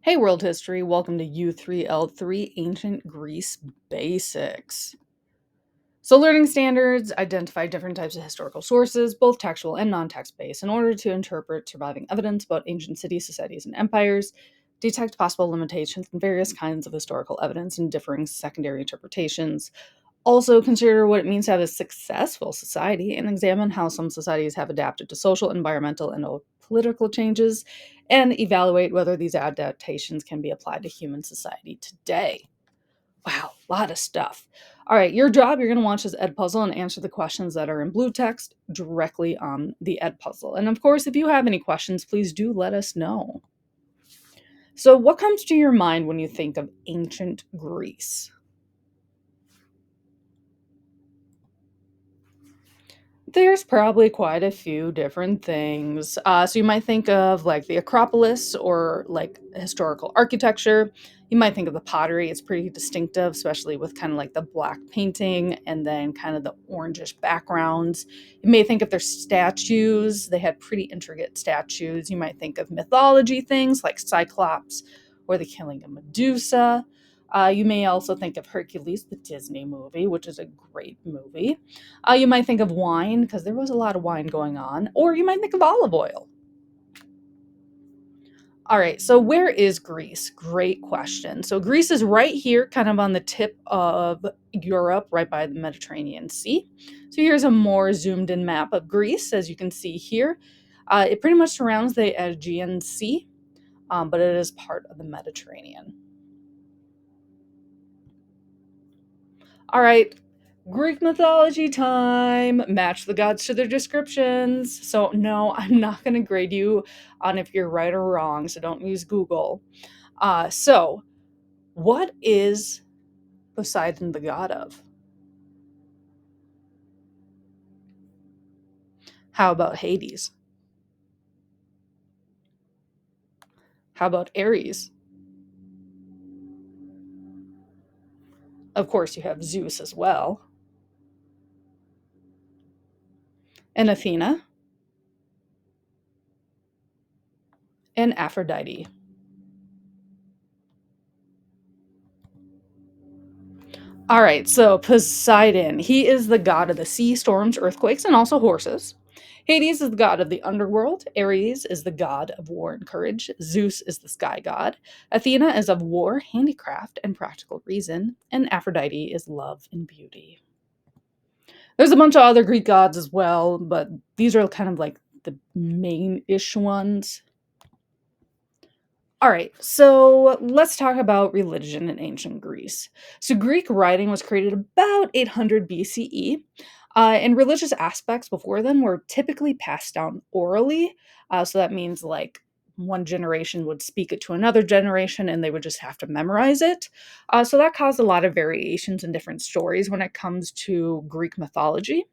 Hey, World History, welcome to U3-L3 Ancient Greece Basics. So, learning standards identify different types of historical sources, both textual and non text based, in order to interpret surviving evidence about ancient cities, societies, and empires, detect possible limitations in various kinds of historical evidence and differing secondary interpretations. Also, consider what it means to have a successful society and examine how some societies have adapted to social, environmental, and political changes, and evaluate whether these adaptations can be applied to human society today. Wow, a lot of stuff. All right, your job, you're going to watch this Ed puzzle and answer the questions that are in blue text directly on the Ed puzzle. And of course, if you have any questions, please do let us know. So, what comes to your mind when you think of ancient Greece? There's probably quite a few different things. So you might think of like the Acropolis or like historical architecture. You might think of the pottery. It's pretty distinctive, especially with kind of like the black painting and then kind of the orangish backgrounds. You may think of their statues. They had pretty intricate statues. You might think of mythology things like Cyclops or the killing of Medusa. You may also think of Hercules, the Disney movie, which is a great movie. You might think of wine because there was a lot of wine going on, or you might think of olive oil. All right, so where is Greece? Great question. So Greece is right here, kind of on the tip of Europe, right by the Mediterranean Sea. So here's a more zoomed in map of Greece, as you can see here. It pretty much surrounds the Aegean Sea, but it is part of the Mediterranean. All right, Greek mythology time. Match the gods to their descriptions. So, no, I'm not going to grade you on if you're right or wrong, so don't use Google. So, what is Poseidon the god of? How about Hades? How about Ares? Of course, you have Zeus as well. And Athena and Aphrodite. All right, so Poseidon, he is the god of the sea, storms, earthquakes, and also horses. Hades is the god of the underworld. Ares is the god of war and courage. Zeus is the sky god. Athena is of war, handicraft, and practical reason. And Aphrodite is love and beauty. There's a bunch of other Greek gods as well, but these are kind of like the main ish ones. All right, so let's talk about religion in ancient Greece. So, Greek writing was created about 800 BCE, and religious aspects before then were typically passed down orally. So, that means like one generation would speak it to another generation and they would just have to memorize it. So, that caused a lot of variations in different stories when it comes to Greek mythology.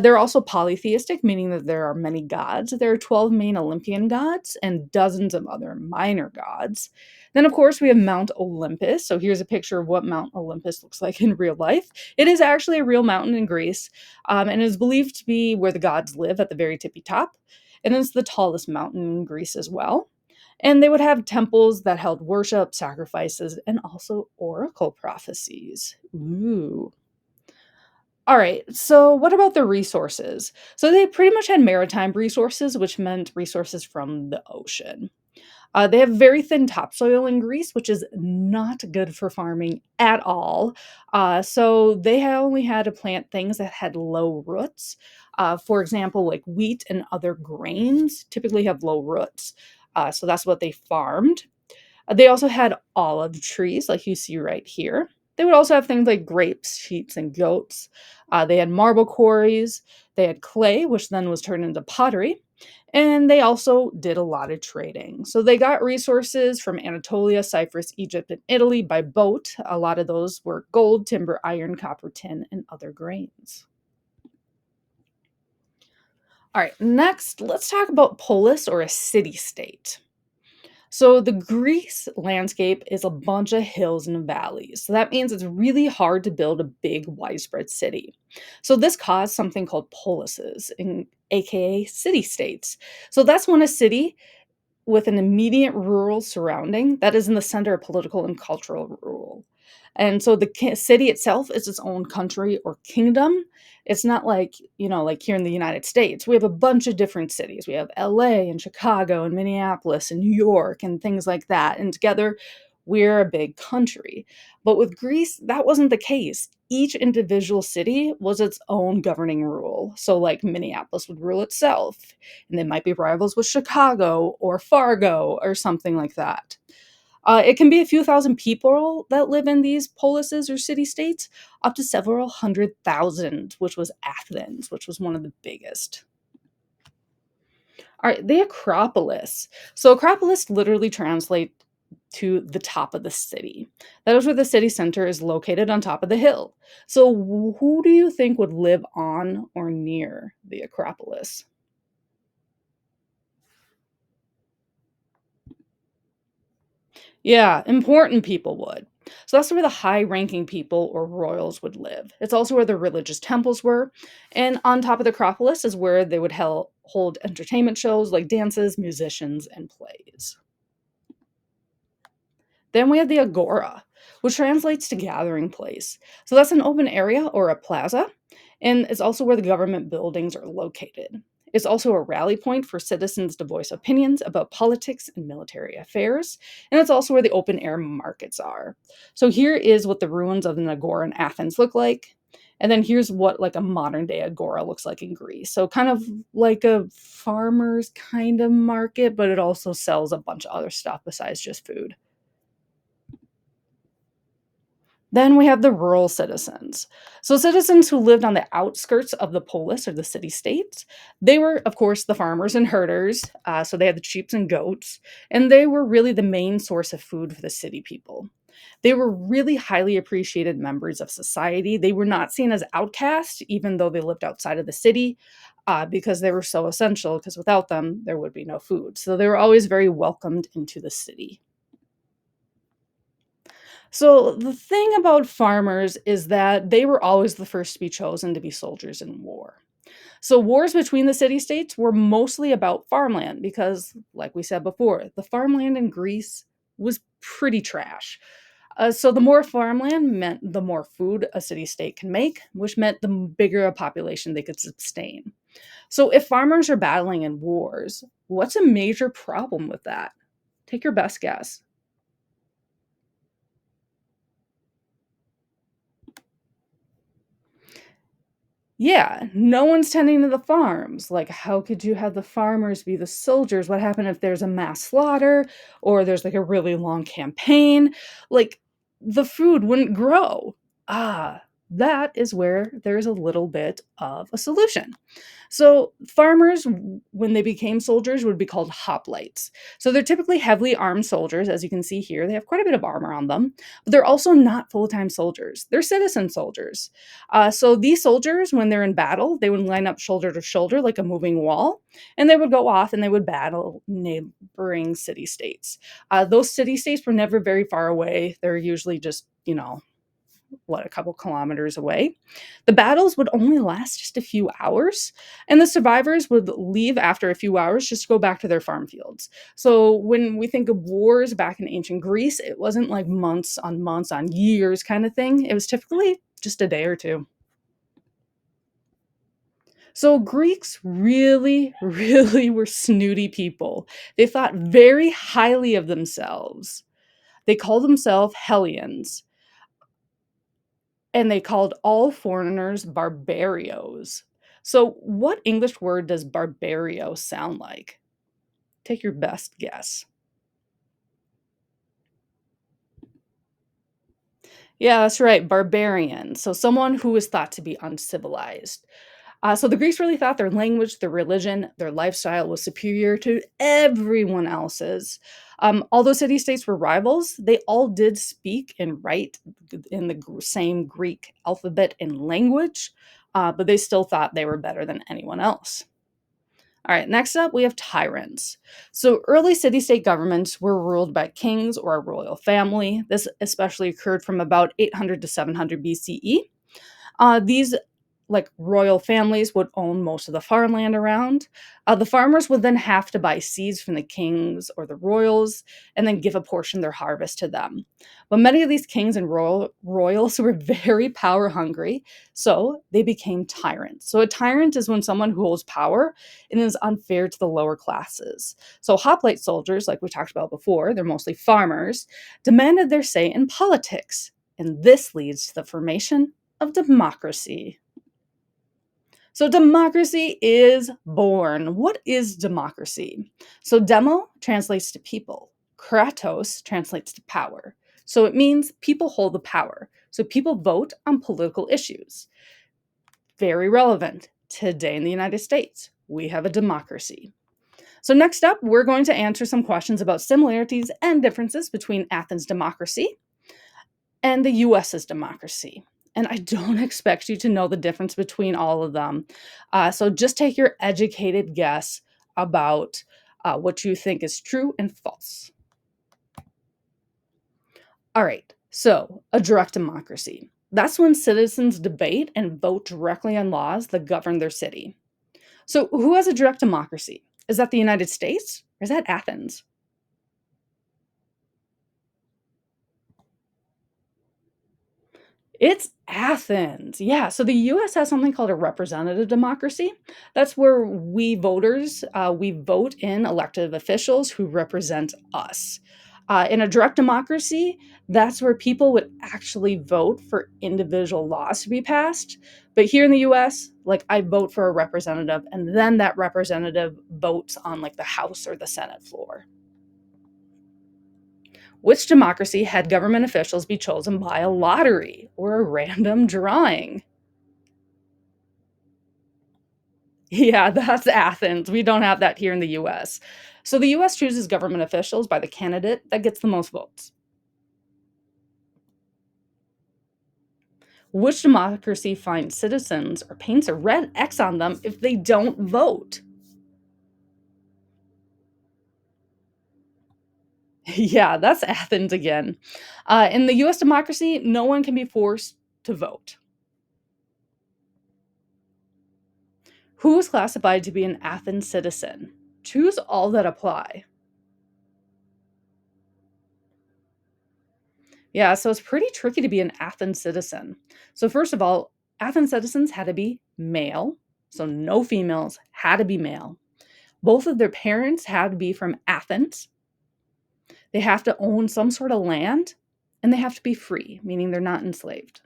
They're also polytheistic, meaning that there are many gods. There are 12 main Olympian gods and dozens of other minor gods. Then, of course, we have Mount Olympus. So here's a picture of what Mount Olympus looks like in real life. It is actually a real mountain in Greece, and is believed to be where the gods live at the very tippy top. And it's the tallest mountain in Greece as well. And they would have temples that held worship, sacrifices, and also oracle prophecies. Ooh. All right. So, what about the resources? So, they pretty much had maritime resources, which meant resources from the ocean. They have very thin topsoil in Greece, which is not good for farming at all. So, they only had to plant things that had low roots. For example, like wheat and other grains typically have low roots. So, that's what they farmed. They also had olive trees, like you see right here. They would also have things like grapes, sheep, and goats. They had marble quarries. They had clay, which then was turned into pottery. And they also did a lot of trading. So they got resources from Anatolia, Cyprus, Egypt, and Italy by boat. A lot of those were gold, timber, iron, copper, tin, and other grains. All right, next, let's talk about polis or a city state. So the Greece landscape is a bunch of hills and valleys. So that means it's really hard to build a big, widespread city. So this caused something called polises, aka city states. So that's when a city with an immediate rural surrounding that is in the center of political and cultural rule. And so the city itself is its own country or kingdom. It's not like, like here in the United States. We have a bunch of different cities. We have LA and Chicago and Minneapolis and New York and things like that. And together, we're a big country. But with Greece, that wasn't the case. Each individual city was its own governing rule. So, like Minneapolis would rule itself, and they might be rivals with Chicago or Fargo or something like that. It can be a few thousand people that live in these polises or city states, up to several hundred thousand, which was Athens, which was one of the biggest. All right, the Acropolis. So, Acropolis literally translates to the top of the city. That is where the city center is located on top of the hill. So, who do you think would live on or near the Acropolis? Yeah, important people would. So that's where the high ranking people or royals would live. It's also where the religious temples were. And on top of the Acropolis is where they would hold entertainment shows like dances, musicians, and plays. Then we have the agora, which translates to gathering place. So that's an open area or a plaza, and it's also where the government buildings are located. It's also a rally point for citizens to voice opinions about politics and military affairs, and it's also where the open air markets are. So here is what the ruins of an agora in Athens look like. And then here's what like a modern day agora looks like in Greece. So kind of like a farmer's kind of market, but it also sells a bunch of other stuff besides just food. Then we have the rural citizens. So, citizens who lived on the outskirts of the polis or the city states, they were, of course, the farmers and herders. So, they had the sheep and goats, and they were really the main source of food for the city people. They were really highly appreciated members of society. They were not seen as outcasts, even though they lived outside of the city, because they were so essential, because without them, there would be no food. So, they were always very welcomed into the city. So the thing about farmers is that they were always the first to be chosen to be soldiers in war. So wars between the city states were mostly about farmland because, like we said before, the farmland in Greece was pretty trash. So the more farmland meant the more food a city state can make, which meant the bigger a population they could sustain. So if farmers are battling in wars, what's a major problem with that? Take your best guess. Yeah, no one's tending to the farms. Like, how could you have the farmers be the soldiers? What happened if there's a mass slaughter or there's like a really long campaign? Like, the food wouldn't grow. Ah, that is where there's a little bit of a solution. So, farmers, when they became soldiers, would be called hoplites. So, they're typically heavily armed soldiers, as you can see here. They have quite a bit of armor on them, but they're also not full time soldiers. They're citizen soldiers. So, these soldiers, when they're in battle, they would line up shoulder to shoulder like a moving wall, and they would go off and they would battle neighboring city states. Those city states were never very far away. They're usually just, a couple kilometers away. The battles would only last just a few hours, and the survivors would leave after a few hours just to go back to their farm fields. So when we think of wars back in ancient Greece, it wasn't like months on years kind of thing. It was typically just a day or two. So Greeks really, really were snooty people. They thought very highly of themselves. They called themselves Hellenes, and they called all foreigners barbarios. So, what English word does barbario sound like? Take your best guess. Yeah, that's right, barbarian. So, someone who is thought to be uncivilized. So, the Greeks really thought their language, their religion, their lifestyle was superior to everyone else's. Although city states were rivals, they all did speak and write in the same Greek alphabet and language, but they still thought they were better than anyone else. All right, next up, we have tyrants. So, early city state governments were ruled by kings or a royal family. This especially occurred from about 800 to 700 BCE. These like royal families would own most of the farmland around. The farmers would then have to buy seeds from the kings or the royals and then give a portion of their harvest to them. But many of these kings and royals were very power hungry, so they became tyrants. So a tyrant is when someone who holds power and is unfair to the lower classes. So hoplite soldiers, like we talked about before, they're mostly farmers, demanded their say in politics. And this leads to the formation of democracy. So democracy is born. What is democracy? So demo translates to people. Kratos translates to power. So it means people hold the power. So people vote on political issues. Very relevant. Today in the United States, we have a democracy. So next up, we're going to answer some questions about similarities and differences between Athens' democracy and the US's democracy. And I don't expect you to know the difference between all of them. So just take your educated guess about what you think is true and false. All right, so a direct democracy. That's when citizens debate and vote directly on laws that govern their city. So who has a direct democracy? Is that the United States or is that Athens? It's Athens. Yeah. So the US has something called a representative democracy. That's where we voters, we vote in elected officials who represent us. In a direct democracy, that's where people would actually vote for individual laws to be passed. But here in the US, like I vote for a representative, and then that representative votes on like the House or the Senate floor. Which democracy had government officials be chosen by a lottery or a random drawing? Yeah, that's Athens. We don't have that here in the US. So the US chooses government officials by the candidate that gets the most votes. Which democracy finds citizens or paints a red X on them if they don't vote? Yeah, that's Athens again. In the US democracy, no one can be forced to vote. Who is classified to be an Athens citizen? Choose all that apply. Yeah, so it's pretty tricky to be an Athens citizen. So, first of all, Athens citizens had to be male, so no females, had to be male. Both of their parents had to be from Athens. They have to own some sort of land, and they have to be free, meaning they're not enslaved.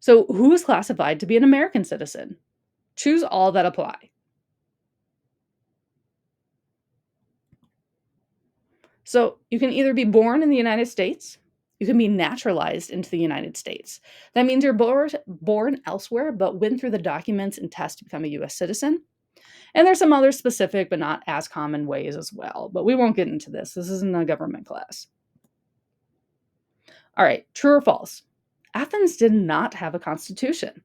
So, who is classified to be an American citizen? Choose all that apply. So you can either be born in the United States, you can be naturalized into the United States. That means you're born elsewhere, but went through the documents and test to become a US citizen. And there's some other specific but not as common ways as well. But we won't get into this. This isn't a government class. All right, true or false? Athens did not have a constitution.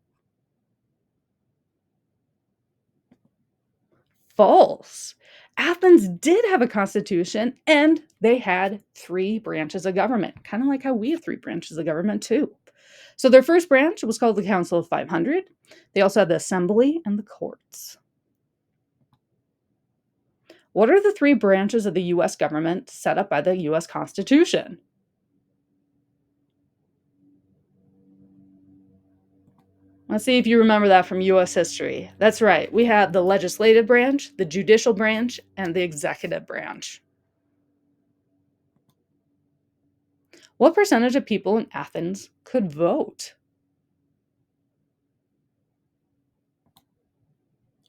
False. Athens did have a constitution and they had three branches of government, kind of like how we have three branches of government too. So their first branch was called the Council of 500. They also had the Assembly and the courts. What are the three branches of the US government set up by the US Constitution? Let's see if you remember that from US history. That's right. We have the legislative branch, the judicial branch, and the executive branch. What percentage of people in Athens could vote?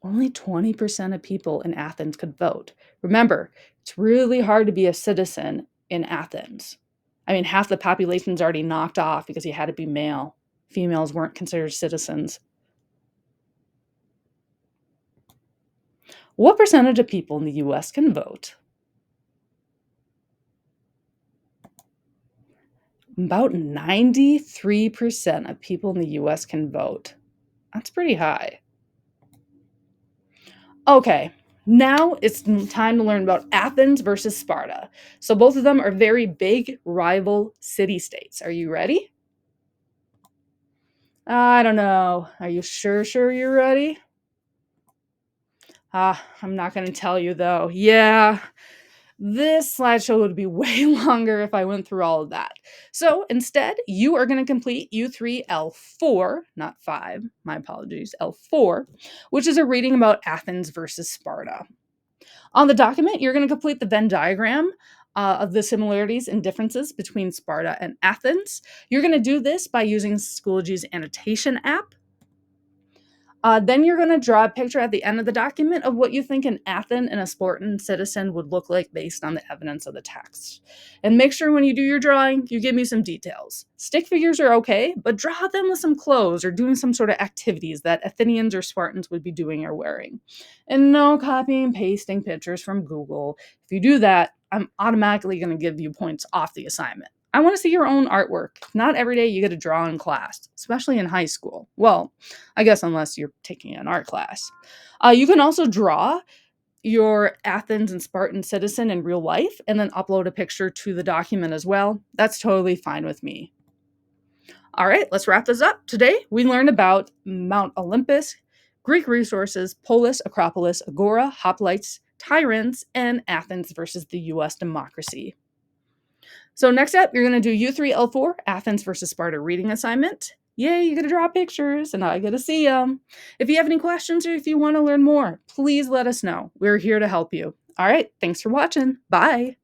Only 20% of people in Athens could vote. Remember, it's really hard to be a citizen in Athens. I mean, half the population's already knocked off because you had to be male. Females weren't considered citizens. What percentage of people in the US can vote? About 93% of people in the US can vote. That's pretty high. Okay, now it's time to learn about Athens versus Sparta. So both of them are very big rival city states. Are you ready? I don't know. Are you sure you're ready? I'm not going to tell you though. Yeah, this slideshow would be way longer if I went through all of that. So instead, you are going to complete U3-L4, not 5, my apologies, L4, which is a reading about Athens versus Sparta. On the document, you're going to complete the Venn diagram of the similarities and differences between Sparta and Athens. You're going to do this by using Schoology's annotation app. Then you're going to draw a picture at the end of the document of what you think an Athen and a Spartan citizen would look like based on the evidence of the text. And make sure when you do your drawing, you give me some details. Stick figures are okay, but draw them with some clothes or doing some sort of activities that Athenians or Spartans would be doing or wearing. And no copying and pasting pictures from Google. If you do that, I'm automatically going to give you points off the assignment. I want to see your own artwork. Not every day you get to draw in class, especially in high school. Well, I guess unless you're taking an art class. You can also draw your Athens and Spartan citizen in real life and then upload a picture to the document as well. That's totally fine with me. All right, let's wrap this up. Today, we learned about Mount Olympus, Greek resources, Polis, Acropolis, Agora, hoplites, tyrants, and Athens versus the US democracy. So next up, you're going to do U3-L4, Athens versus Sparta reading assignment. Yay, you get to draw pictures and I get to see them. If you have any questions or if you want to learn more, please let us know. We're here to help you. All right, thanks for watching. Bye.